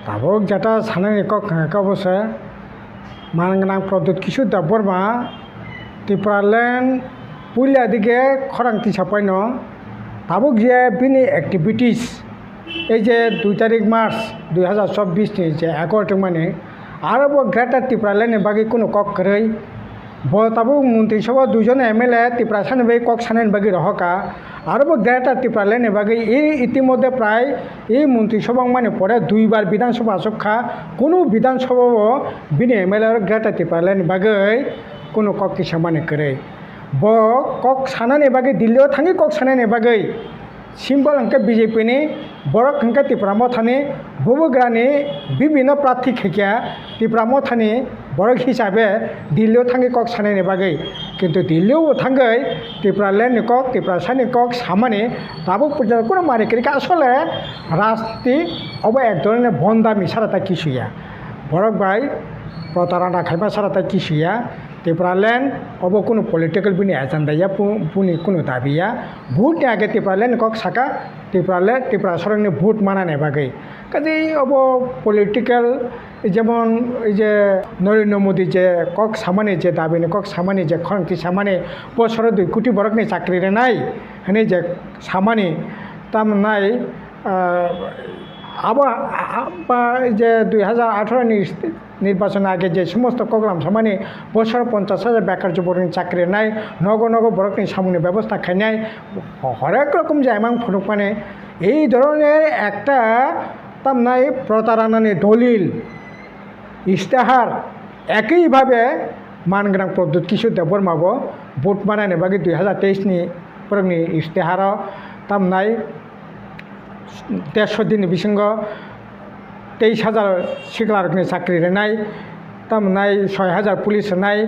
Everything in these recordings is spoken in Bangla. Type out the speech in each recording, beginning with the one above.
Tabok jata sanani kok ka bose manang produt kisu da borma Tipralen pulia dige khorang ti sapaino tabok je bini activities এই যে 2 তারিখ মার্চ 2024 ni je 11 মানে আরো গ্রেটার ত্রিপুরালেনে বাকি কোনো কক করে বতাবু মন্ত্রিসভা দুজন এমএলএ ত্রিপুরা সানে বাকি কক সানেন বাকি রহকা আরো গ্রেটার ত্রিপুরালেনে বাকি এই ইতিমধ্যে প্রায় এই মন্ত্রিসভা মানে পরে দুইবার বিধানসভা আসক্ষা কোনো বিধানসভা বিনি এমএলএ গ্রেটার ত্রিপুরালেনে বাকি কোনো কক কি সামানে করে ব কক সানানে বাকি দিল্লিও থাকি কক সানানে বাকি सिम्बल अंके बीजेपी ने बड़क अंके तिप्रामो थाने बुबुग्रानी विभिन्न प्रार्थी खेकिया तिप्रामो थाने बड़क हिसाबे दिल्ली थांगे कक साने बागै किन्तु दिल्ली थांगै तिप्रालेन कक तिप्रासानि कक सामाने दाबो पुजा कोनो मारे करिका आसले राजनीति अब एक धरনের बन्दामी साराता किसुया बड़क भाई प्रतारणा खाइबा साराता किसुया Tipralen obo kuno political bini agenda ya puni kuno dabiya vote age Tipralen kok saka Tipra sorong ni vote mana ne bagai kaji obo political যেমন এই যে নরেন্দ্র মোদী যে কক সামানে যে দাবি কক সামানে যে খরংতি সামানে বছরে 2 কোটি বরকনি চাকরি রে নাই হনে যে সামানে তাম নাই আবার যে 2018 নির্বাচন আগে যে সমস্ত প্রোগ্রাম সমানে বছর 50,000 বেকার যুবকনি চাকরি নাই নগ বরকনি সামনে ব্যবস্থা খাই হরেক রকম যে এমন ফটক মানে এই ধরনের একটা তাম নাই প্রতারণানি দলিল ইস্তেহার একইভাবে মানগ্রাম প্রদ্যুৎ কিশোর দেবর মাব ভোট বানানে বাকি 2023 ni প্রগনি ইস্তেহার তাম নাই 150 दिन বিসঙ্গ 23,000 শিকলারকনি চাকরি নাই তাম নাই 6,000 পুলিশ নাই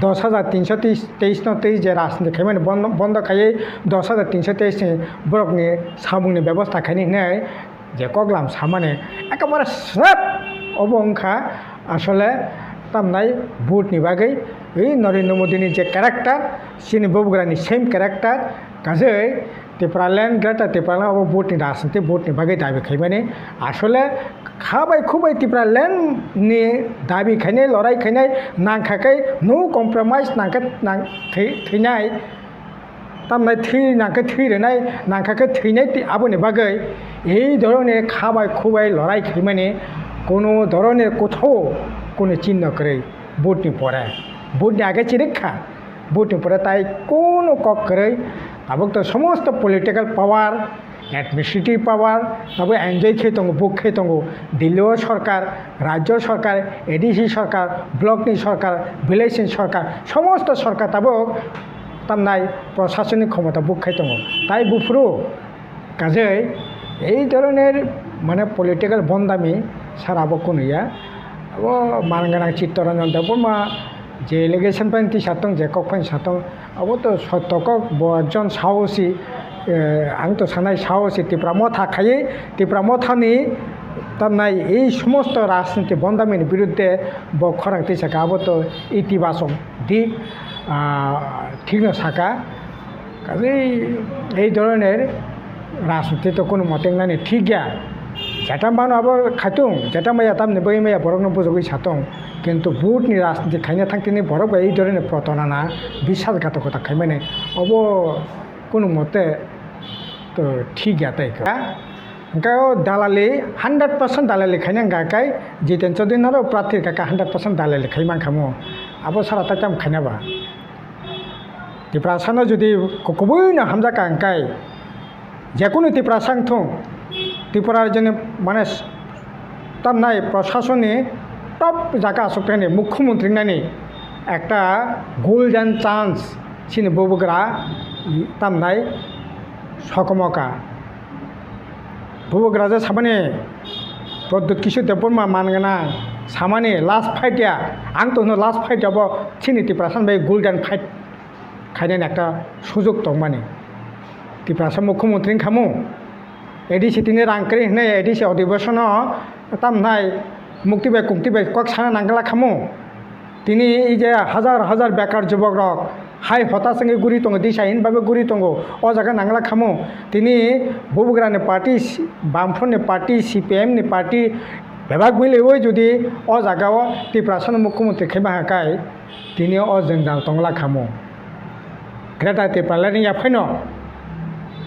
10,323 নতেই যে রাজনীতি খাইমানে বন্ধ খাইয়ে 10,323 ni বরকনি সামুংনি ব্যবস্থা খাইনি নাই যে কগলাম সামানে একেবারে স্রেপ অবংখা আসলে তাম নাই ভোটনি বাগৈ এই নরেন্দ্র মোদীনি যে ক্যারেক্টার সিনি ববুগ্রানি সেম ক্যারেক্টার কাজে Tipralen গ্রেটার Tipralen अब भोटनि राजनीति भोटनि बागै दाबि खाइमाने आसले खाबाय खुबाय Tipralen नि दाबि खाइनाय लड़ाई खाइनाय नांखाखै नो कम्प्रमाइज नांखै थैनाय तामनाय नांखै थैरेनाय नांखाखै थैनाय आबोनि बागै এই ধরনের খাবায় খুবাই লড়াই খাইমানে কোনো ধরনের কোথাও কোনো চিহ্ন করে ভোটনি পরে ভোটনি আগে চিরেখা ভোটনি পরে তাই কোনো কক করে আবক তো সমস্ত পলিটিক্যাল পাওয়ার অ্যাডমিনিস্ট্রেটিভ পাওয়ার তবে এনজয় খেয়ে দङ বুক খেয়ে দङ দিল্লিও সরকার রাজ্য সরকার এডিসি সরকার ব্লকনি সরকার ভিলেজনি সরকার সমস্ত সরকার তাবক তামনাই প্রশাসনিক ক্ষমতা বুক খেয়ে দङ তাই বুফরু কাজে এই ধরনের মানে পলিটিক্যাল বন্দামি সারাবো কোনইয়া ও মানগানা চিত্তরঞ্জন দেববর্মা যে এলিগেশন পাইনটি সাতং যে কক পাইন সাতং আবো তো সত্যক একজন সাহসী আং তো সানাই সাহসী তিপ্রামো থাকাই তিপ্রামো থানি তামনাই এই সমস্ত রাজনীতি বন্দামির বিরুদ্ধে খরাংতি সাকা আবো তো ইতিবাচক দিক ঠিক না সাকা কাজে এই ধরনের রাজনীতি তো কোনো মতেং নানি ঠিক গিয়া যেটা মানুষ আবার খাইতুং যেটা মাইয়া তামনি বই মাইয়া বরক বুঝবই সাতং কিন্তু ভোটনি রাজনীতি খাইনা থাকতেনি বরক এই ধরনের প্রতারণা বিশ্বাসঘাতকতা খাইমানে অব কোনো মতে তো ঠিক গিয়া তাই ওখানে দালালি 100% দালালি খাইনা গাকাই জিতেন চৌধুরী প্রার্থীর কাকা 100% দালালি খাইমান খামো আবো সারা তাইতাম খাইনাবা ত্রিপ্রাসানো যদি কবই না হামজা কাঙ্কাই যে কোনো ত্রিপ্রাসাং থং ত্রিপুরার জন্য মানে তার নাই প্রশাসনে টপ জায়গা আসক্তানি মুখ্যমন্ত্রী নানি একটা গোল্ডেন চান্স সিনি ববুগ্রা তার নাই সকমকা ববুগ্রা যে সামানে প্রদ্যুৎ কিশোর দেববর্মা মানগানা সামানে লাস্ট ফাইটিয়া আং তো লাস্ট ফাইট হব সিনি ত্রিপ্রাসান বাই গোল্ডেন ফাইট খাইনান একটা সুযোগ দं মানে ত্রিপ্রাসা মুখ্যমন্ত্রী খামু এডিসি তিনি রাংক্রি হনে এডিসি অধিবেশন তামনাই মুক্তিবাই কুক্তিবাই কক সানা নাঙ্গলা খামু তিনি এই যে হাজার হাজার বেকার যুবক রক হাই হতাশে গুড়ি দङ দিশাহীনভাবে গুড়ি দङ অ জায়গা নাঙ্গলা খামু তিনি ববুগ্রানি পার্টি বামফ্রন্টনি পার্টি সিপিএমনি পার্টি বেবাক মিলিও যদি অ জায়গাও ত্রিপুরা মুখ্যমন্ত্রী খেবা হাকাই তিনি অ जों তংলা খামো গ্রেটার ত্রিপুরা ল্যান্ড फैन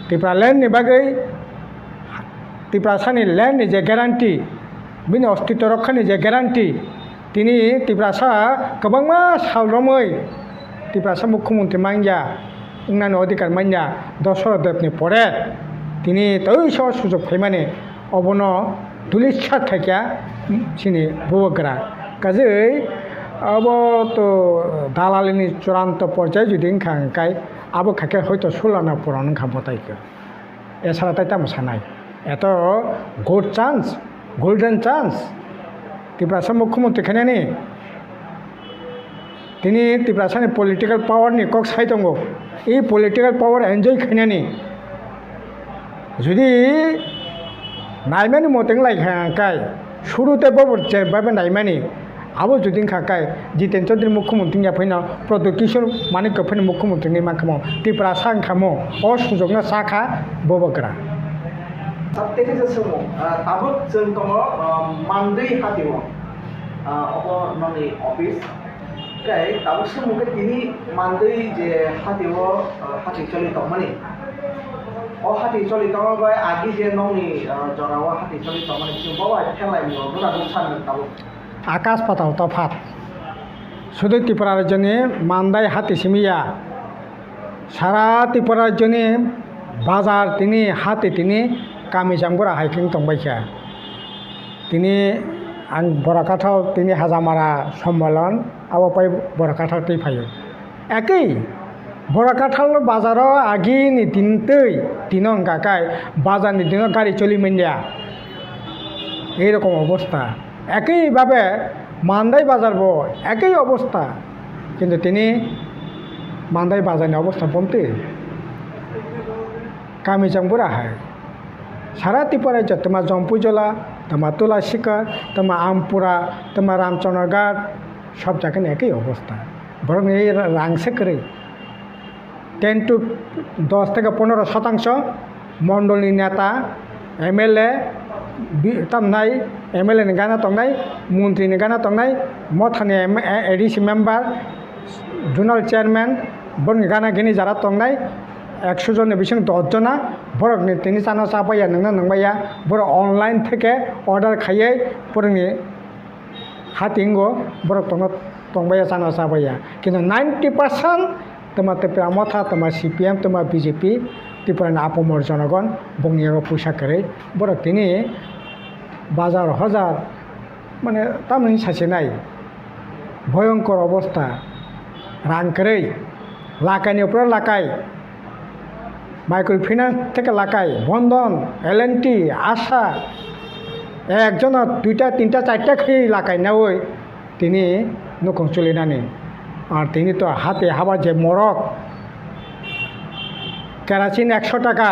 ত্রিপুরা ল্যান্डनि बागै ত্রিপুরা ল্যান্डनि जे ग्यारान्टि बिनि अस्तित्व रक्षानि जे ग्यारान्टि তিনি ত্রিপুরা गोबांमा सालरमै ত্রিপুরা मुख्यमंत्री मांगिया उन्नानि अधिकार मांगिया दशरथदेवनि परे তিনি তৈশ সুযোগ ফাইমানে অবন দুলিশার থাকিয়া চিনি বুবগ্রা কাজে अब তো দালালিনি চূড়ান্ত পর্যায়ে যদি খাই আবো খাকে হয়তো সুলানা পুরানো খাবো তাইকে এছাড়া তাই তাম সানাই এত good chance golden chance Tripura মুখ্যমন্ত্রী খানি তিনি ত্রিপুরা পলিটিক্যাল পাওয়ারনি কক সাই দङ এই পলিটিক্যাল পাওয়ার এনজয় খানি যদি নাইমানি মতেं लाइखाय शुरुते बबरचे नाइमानी आबो जुदी खाकाय जितेन चौधरी मुख्यमंत्री फैना प्रद्युत किशोर मानिक फैना मुख्यमंत्री मा खामो त्रिपुरा खामो अ सुजोगना साखा बबग्रा सबतेके जसमो ताबो जों दङ मानदै हातिव अब ननि अफिस काय ताबो समोके तिनि मानदै जे हातिव हाति चलि दमनि अ हाति चलि दमबाय आगि जे ननि जराव हाति चलि दमनि जों बावा खेलाय मो दुना दुसान ताबो आकाश पाताल तफात शुद्ध त्रिपुरा राज्य मानदाय हाथिसिमिया सारा त्रिपुरा राज्य बाजार तिनी हाथी तिनी कामिजांगुरा हाइकिं तंबायखा तिनी आं बराकाथाव तिनी हाजामारा सम्मेलन आवपाय बराकाथाव तैफायो एकै बराकाथाल बाजाराव आगिनि दिनतै दिनं गाकाय बाजारनि दिनं गाड़ी चलि मेन्या এই রকম অবস্থা একইভাবে মান্দাই বাজারব একই অবস্থা কিন্তু তিনি মান্দাই বাজারনি অবস্থা বলতে কামিজাংবুরা হয় সারা ত্রিপুরা রাজ্য তোমার জম্পুজলা তোমার তুলাশিকার তোমার আমপুরা তোমার রামচন্দ্রঘাট সব জায়গায় একই অবস্থা বরং এই রাংসে করে 10 to 10 থেকে 15% মণ্ডলী নেতা এমএলএ तमनाय एमएलए नि गाना तंनाय मंत्री नि गाना तंनाय मथानि एडिसी मेम्बार जोनाल चेयरमैन बन गाना गिनी जारा तंनाय 100 जन बिसिं 10 जना बरकनि तिनि चाना चापाया नोंना नंबाया बर अनलाइन थेके अर्डार खायै बरनि हातिंगो बरक तंबाया चाना चापाया किन्तु 90% तमा त्रिपुरा मथा तमा सीपीएम तमा बीजेपी त्रिपुरानि आपामर जनगण बंनियाव फैसा करे बरक तिनि बाजार हजार माने तामनि सासे नाय भयंकर अवस्था रां करे लाकायनिफ्राय लाकाय माइक्रो फाइनान्स থেকে লাকাই বন্ধন এলএনটি আশা একজন দুইটা তিনটা চারটা খেয়ে লাকাই না ওই তিনি নখন চলিনানি আর তিনি তো হাতে হাবার যে মরক কেরাসিন 100 টাকা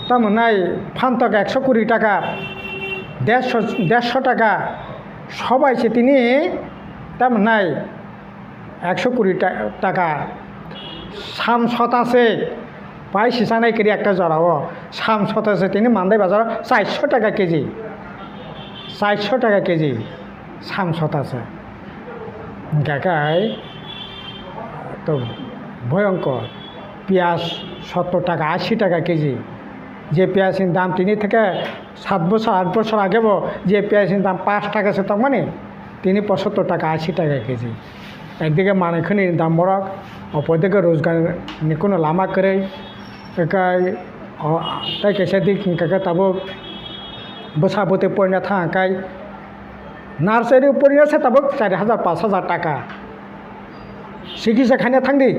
তামনাই ফান্তক 120 টাকা 150 টাকা সবাই সে তিনি তামনাই 120 টাকা সাম শতাসে পাইছি সানাই করে একটা জড়াও সাম শতাসে তিনি মান্দাই বাজার 400 টাকা কেজি 400 টাকা কেজি সাম শতাসে গাকাই তো ভয়ঙ্কর পেঁয়াজ 70 টাকা 80 টাকা কেজি যে পেঁয়াজের দাম 3 থেকে 7 বছর 8 বছর আগেব যে পেঁয়াজের দাম 5 টাকা সে তখন মানে তিনি 75 টাকা 80 টাকা কেজি একদিকে মানেখনি দাম বরক অপরদিকে রোজগার কোনো লামা করে তাই কেসে দিক তাবো বসাবতে পড়ে থাকায় নার্সারি পড়িয়েছে তাবো 4000 5000 টাকা চিকিৎসা খানে থাকি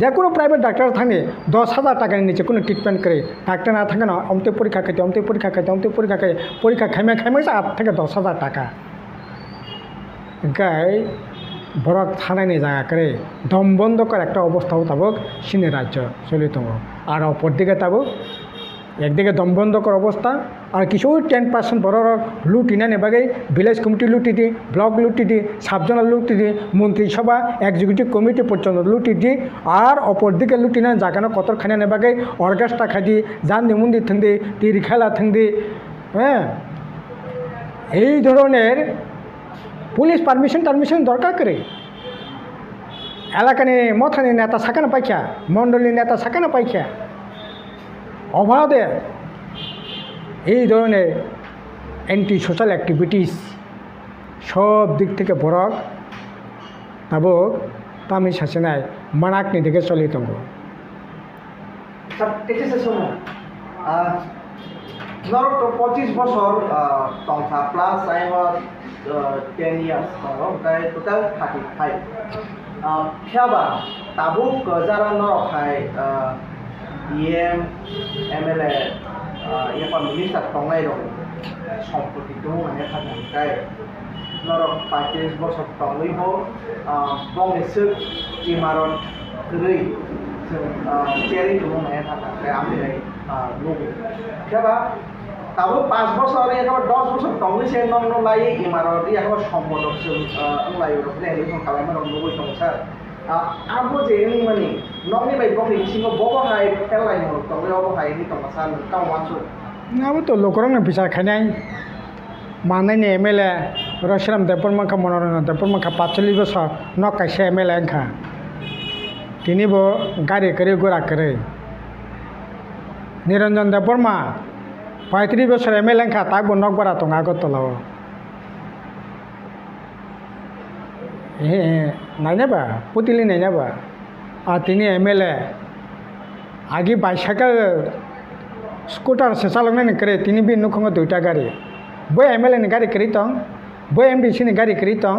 যে কোনো প্রাইভেট ডাক্তার থাকে 10,000 টাকার নিচে কোনো ট্রিটমেন্ট করে ডাক্তার না থাকে না অমতে পরীক্ষা খাইতে অমতে পরীক্ষা খাইতে অমতে পরীক্ষা খাই পরীক্ষা খাইমে 8 থেকে 10,000 টাকা গাই বরক থানায় জায়গা করে দম বন্ধ করে একটা অবস্থাও তাবক সিনে রাজ্য চলিত আর অপরদিকে তাবক একদিকে দম বন্ধ কর অবস্থা আর কিছু 10% বড় লুটি না নেবাগে ভিলেজ কমিটি লুটি দি ব্লক লুটি দি সাবজনাল লুটি দি মন্ত্রিসভা এক্সিকিউটিভ কমিটি পর্যন্ত লুটি দি আর অপরদিকে লুটি না জাগানো কতরখানা নেবাগে অর্গাস্টা খাদি জান নিমন্দির থাকি তীর খেলা থাকি হ্যাঁ এই ধরনের পুলিশ পারমিশন দরকার করে এলাকানি মথানি নেতা সাকানো পাইখা মণ্ডলীর নেতা সাকানো পাইখা অবাধে এই ধরনের অ্যান্টি সোশ্যাল অ্যাক্টিভিটিস সব দিক থেকে বরক তাবক তামি সাসেনায় মানাকনি দিকে চলি দङ তেইশে সময় নরক 25 বছর টংসা প্লাস আইম 10 ইয়ার্স দङ ओमफ्राय টোটাল 35 फियाबा ताबुक जारा नरक हाय ডিএম এমএলএ ইয়াপা মিনিস্টার টংনাই দङ সম্পত্তি দङ মানে থাকাय नरक 35 বছর টংলৈব बंगनिसो इमारत गै চেয়ারিং দङ মানে থাকাय आमनिलाय लोगो फियाबा ताबो 5 বছর एबा 10 বছর টংলৈसे नंनो लाई इमारत याबा সম্পদক जों अंलाय रखने जों खालामनो लुबै दङ सार आबो जे माने नंनि बाय बंनि सिङाव बबहाय फेलाय मर टंलै बबहाय नि टंगा सान कावानसु नाबो तो लोकरंनो बिचार खानाय मानैनि एमएलए रशराम देवबर्माखा मनोरंजन देवबर्माखा 45 বছর न कायसे एमएलए अंखा तिनिबो गारि करे गोरा करे निरंजन देवबर्मा 35 বছর एमएलए अंखा ताकबो नक बारा दङ आगरतलाव नायनाबा पुतिली नायनाबा तिनी एमएलए आगे बाइसाइकेल स्कुटार से चालनानै करे तिनी बे नुखङो दुइटा गारि बै एमएलए नि गारि करि दं बै एमडीसी नि गारि करि दं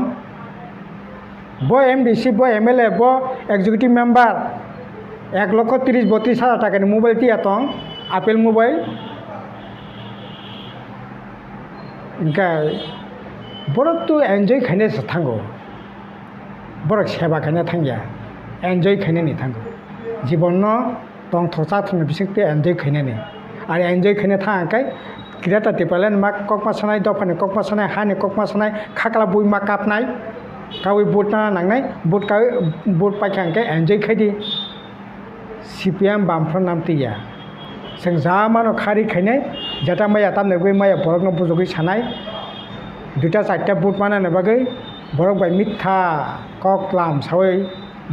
बै एमडीसी बै एमएलए बै एक्जिक्यूटिव मेम्बार 1,30,32,000 টাকাनि मोबाइल टिया दं आपेल मोबाइल ओमफ्राय बरक तो एन्जय खायनो थांगौ बरक सेवा खायनो थांगिया एन्जय खायनो थांगौ जीवन दं थसा थनो बिसोरते एन्जय खायनो आरो एन्जय खायनो थाङाखै किराता टिपालेन मा ककमा सानाय दफानि ककमा सानाय हानि ककमा सानाय खाकला बुइ मा कापनाय गावै बुट नांनाय बुट पाइखांखे एन्जय खायदि सीपीएम बामफ्रन नाम तिया जों जा मानो खारि खायनाय जाता माया तामनो बै माया बरकनो बुजगै सानाय दुटा चारटा बुट मानानो बागै बरक बाय मिथ्या ककलाम सावै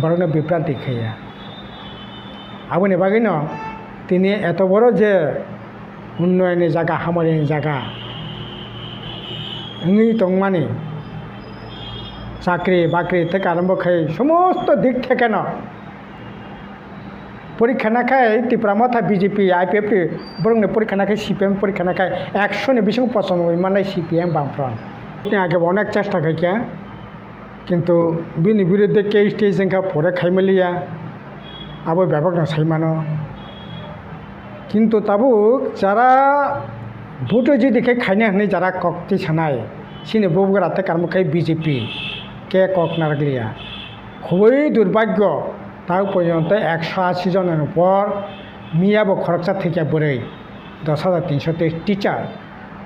बरकनो बिभ्रान्ति खाया आबोनि बागै न तिनि एत बड़ जे उन्नयननि जागा हामरिनि जागा ओङै दं माने चाकरी बाकरी থেকে आरम्भ खाय समस्त दिक থেকে न परीक्षा नाखाय त्रिपुरा माथा बीजेपी आईपीएफ बरंनि परीक्षा नाखाय सीपीएम परीक्षा नाखाय 100 नि बिसिं पसन्द माने सीपीएम बामफ्रन आगे अनेक चेष्टा खायखा किन्तु बिनि बिरुद्धे के स्टेज जोंखा परे खायमलिया आबो ব্যাপক न साइमानो किन्तु ताबो जारा भोट जिदिखे खायनो हनै जारा कक्ति सानाय सिनि बबगराते कार्मखाय बीजेपी के কক नारगलिया খুবই दुर्भाग्य তাও পর্যন্ত 180 জনের উপর মিয়াবো খরচা থেকে বরে 10,323 টিচার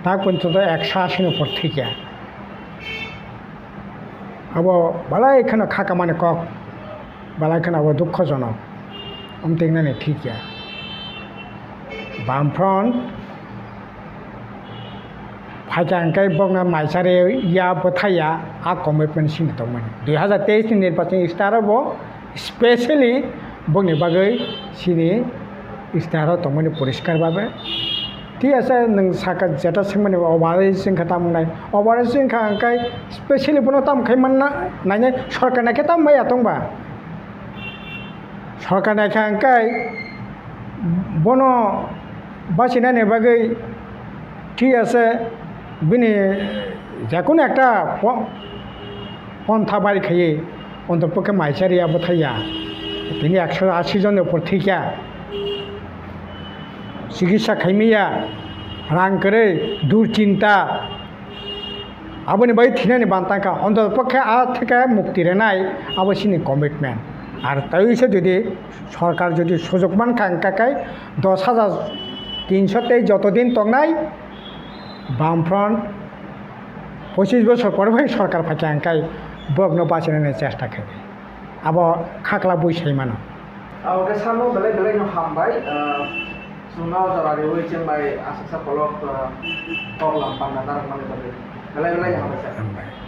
তাও পর্যন্ত 180 উপর থেকে अब बाला एखाने खाका माने কক बाला एखाने अब दुःखजनक अमतेंनानै ठीक बामफ्रन्ट फाइजांखाय बंना माइसारे या बथाया आ कमिटमेंट सिन दंमोन 2023 नि निर्वाचन स्टाराव स्पेशली बंनि बागै सिनि स्टाराव दंमोन परिष्कार भाबे ठीक আছে नों साका जेटा सोंमोन अबारै जोंखा तामनाय अबारै जोंखा अंखाय स्पेशली बनो तामखाय मानना नायने सरकार नायखे ताम माया दंबा सरकार नायखे अंखाय बनो बासिनायनि बागै ঠিক আছে बिनि जेकुनु একটা पन्था बारिखायो অন্তপক্ষে মাইসারিয়া বথাইয়া তিনি 180 জনের উপর থিকা চিকিৎসা খাইমিয়া রাং করে দুশ্চিন্তা আবনি বাই থিনানি বান্তাঙ্কা অন্তপক্ষে আ থেকে মুক্তি রেনাই আবসিনি কমিটমেন্ট আর তাইসে যদি সরকার যদি সুযোগ মান খাঙ্কাকায় 10,323 যতদিন তংনাই বামফ্রন্ট 25 বছর পরে ভাই সরকার ফাঁকে আঙ্কাই বগ্ন বাঁচানোর চেষ্টা খাবে আবার খাকলা বৈশাই মানো ওকে সামনে বেলে বেলে হামবাই Sunau jara dewi cembai asal kolok kok lampan datar mana tadi. Belai yang apa sih?